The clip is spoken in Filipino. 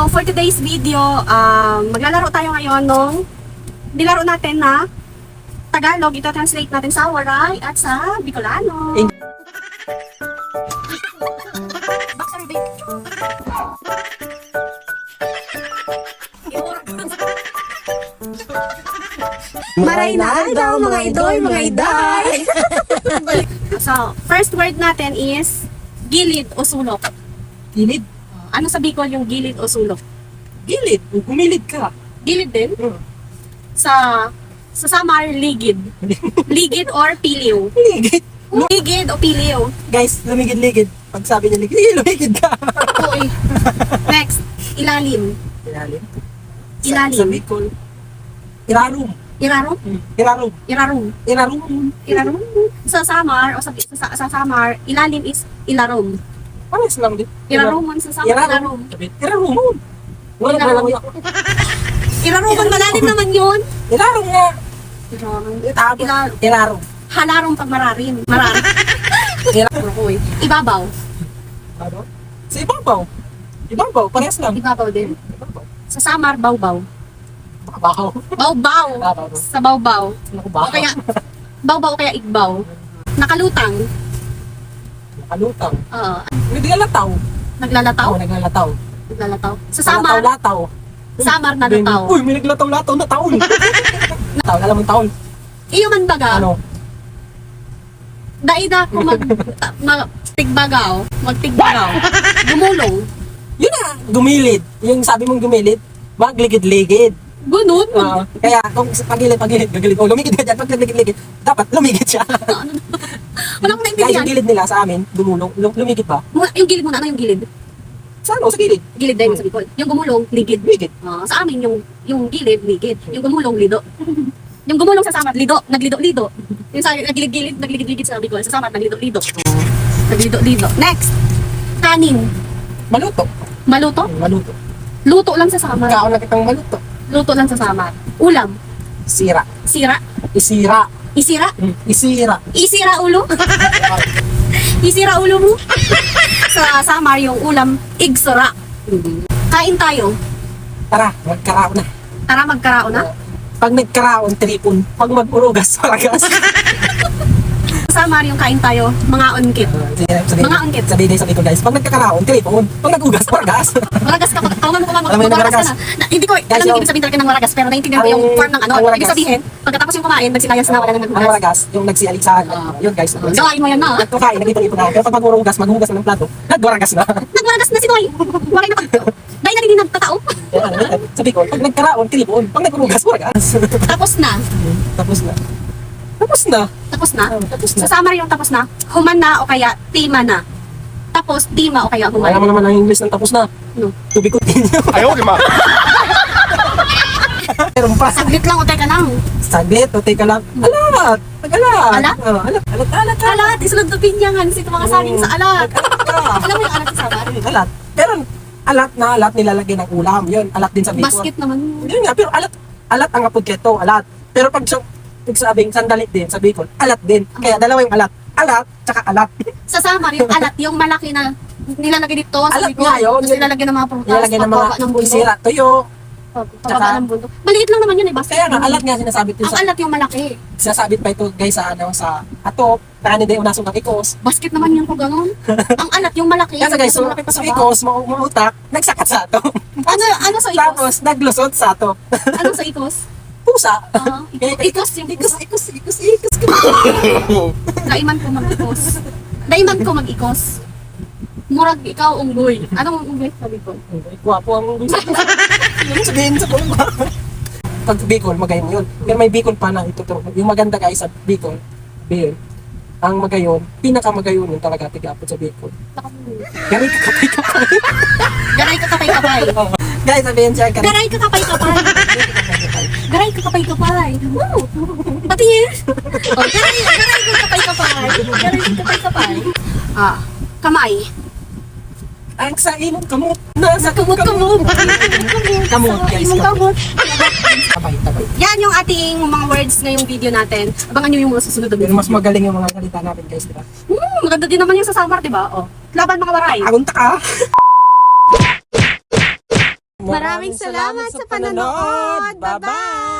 So, for today's video, maglalaro tayo ngayon nung nilaro natin na Tagalog. Ito translate natin sa Waray at sa Bicolano. Maray na daw mga idol, mga iday. So, first word natin is gilid o sulok. Gilid? Ano sa Bicol yung gilid o sulok? Gilid. Gumilid ka. Gilid din? Hmm. Sa Samar, ligid. Ligid or piliw? Ligid. Ligid o piliw? Guys, lumigid-ligid. Pag sabi niya ligid, lumigid ka. Uy. Next, ilalim. Ilalim. Ilalim. Sa Bicol. Irarum. Irarum? Irarum. Irarum. Irarum. Irarum. Sa Samar, o sa Samar, ilalim is ilarum. Pares lang din. Irarumon sa Samar, ilarum. Irarum. Wala na lang ako. Irarumon, malalim naman yun. Irarum nga. Irarum. Irarum. Halarum pag mararim. Mararim. Irarum. Uy. Ibabaw. Ano? Sa ibabaw. Ibabaw, pares lang. Ibabaw din. Ibabaw. Sa Samar, bawbaw. Babaw. Bawbaw. Babaw. Sa bawbaw. Ano O ba? kaya, bawbaw o kaya igbaw. Nakalutang. Nakalutang. Oo. Naglalataw. Naglalataw. Oo, naglalataw. Naglalataw. Sa Samar, Lataw. Samar na lataw. Uy, may naglataw-lataw na taon. Taon, alam mo taon. Iyo man baga. Ano? Daida ko magtigbagaw. Magtigbagaw. Gumulong. Yun na, gumilid. Yung sabi mong gumilid, magligid-ligid. Gunod. Kaya kung pagilid, gagilid. O lumigid ka dyan, pag ligid-ligid, dapat lumigid siya. Wala akong Guys, naintindihan. yung gilid nila sa amin, gumulong, lumigid ba? Yung gilid muna, ano yung gilid? Sa ano, sa gilid. Gilid din sa Bicol. Yung gumulong, ligid. Ligid. Sa amin, yung gilid, ligid. Yung gumulong, lido. Yung gumulong sa Samar, lido. Naglido-lido. Yung sa nagligid-ligid sa Bicol. Sa Samar, naglido-lido. Naglido-lido. Next. Kanin. Maluto. Maluto? Maluto. Luto lang sa Samar. Kaon na kitang maluto. Luto lang sa Samar. Ulam. Sira. Sira. Isira. Isira. Isira. Isira ulo. Isira ulo mo. Sa Samar, yung ulam, igsura. Kain tayo. Tara, magkaraon na. Tara, magkaraon na. Pag nagkaraon, tripon. Pag mag-urugas, paragas. Sa Samar, yung kain tayo, mga ungkit. Mga ungkit. Sabi ko guys, pag nagkakaraon, tripon. Pag nag-ugas, paragas. Waragas ka, kawan mo Alam mo yung waragas ka waragas? na. Hindi ko, alam yung- ibig sabihin talaga ng waragas, pero naintindihan ko yung Ang- form ng ano. ang waragas. Ibig sabihin, pagkatapos yung kumain, nagsilayas na wala nang Ang naghugas. waragas, yung nagsialisahan. Yun guys. Gawain mo yan na. Nagkakain, nag-ipon-ipon na. Pero pag mag-urugas, maghugas na ng plato, nagwaragas na. Nagwaragas na si Noy. Waray na pag... Dahil na din nagtatao. Sabi ko, pag nagkaraon, tripon. Pag nag-urugas, paragas. Tapos na. Tapos na. Tapos na. Tapos na. Tapos na. Sa Samar yung tapos na. Human na o kaya tima na. Tapos tima o kaya human. Alam mo naman ang English ng tapos na. No. To be continued. Ayaw, di ma. Meron pa. Saglit lang o teka lang. Saglit, o teka lang. Alat! Alat! Alat? Alat. Alat, isunod na pinyangan. Ito mga saging sa alat. Alam mo yung alat sa Samar? Alat. Pero alat na alat nilalagay ng ulam. Yun, alat din sa Bicol. Basket naman. Yun nga, pero alat ang apod keto, alat. Pero pag sabing sandalit din sa Bicol, alat din. Kaya dalawa yung alat. Alat, tsaka alat. Sa Samar, yung alat, yung malaki na nilalagay dito sa Alat likod. nga yun. Tapos nilalagay ng mga prutas. Nilalagay ng mga pagbaba ng bundok. isira, tuyo. Pagbaba tsaka- ng bundok. Maliit lang naman yun eh. Basket. Kaya nga, alat nga sinasabit din Ang sa... alat yung malaki. Sinasabit pa ito guys sa ano, sa atop. Kaya hindi unasong ng ikos. Basket naman yung kung gano'n. Ang alat yung malaki. Kaya guys, so, malaki pa sa sa ikos, mautak, nagsakat sa atop. Ano sa ikos? Tapos, naglusot sa atop. Ano sa ikos? Pusa. Ikos yung Ikos. Daiman ko mag-ikos. Daiman ko mag-ikos. Murag ikaw unggoy. Anong unggoy sabi ko? Guwapo ang gusto. Yung sabihin sa kulma. Pag Bicol, magayon yun. Pero may Bicol pa na ito. Yung maganda guys sa Bicol, Bicol, ang magayon, pinakamagayon yun talaga tigapot sa Bicol. Garay ka kapay-kapay. Garay ka kapay-kapay. Guys, sabihin siya, Garay ka kapay-kapay. Garay ka kapay-kapay. Wow. Pati yun. Oh, garay ka kapay-kapay. Garay ka kapay-kapay. Kamay. ang sa imong kamot. Nasa Kamot. Kamot, guys. Imong kamot. Tabay. Yan yung ating mga words ngayong video natin. Abangan nyo yung mga susunod na Pero video. mas magaling yung mga salita natin guys, di ba? Maganda din naman yung sa Samar, di ba? Oh. Laban mga waray. Agunta ka! Maraming salamat sa panonood. Bye-bye!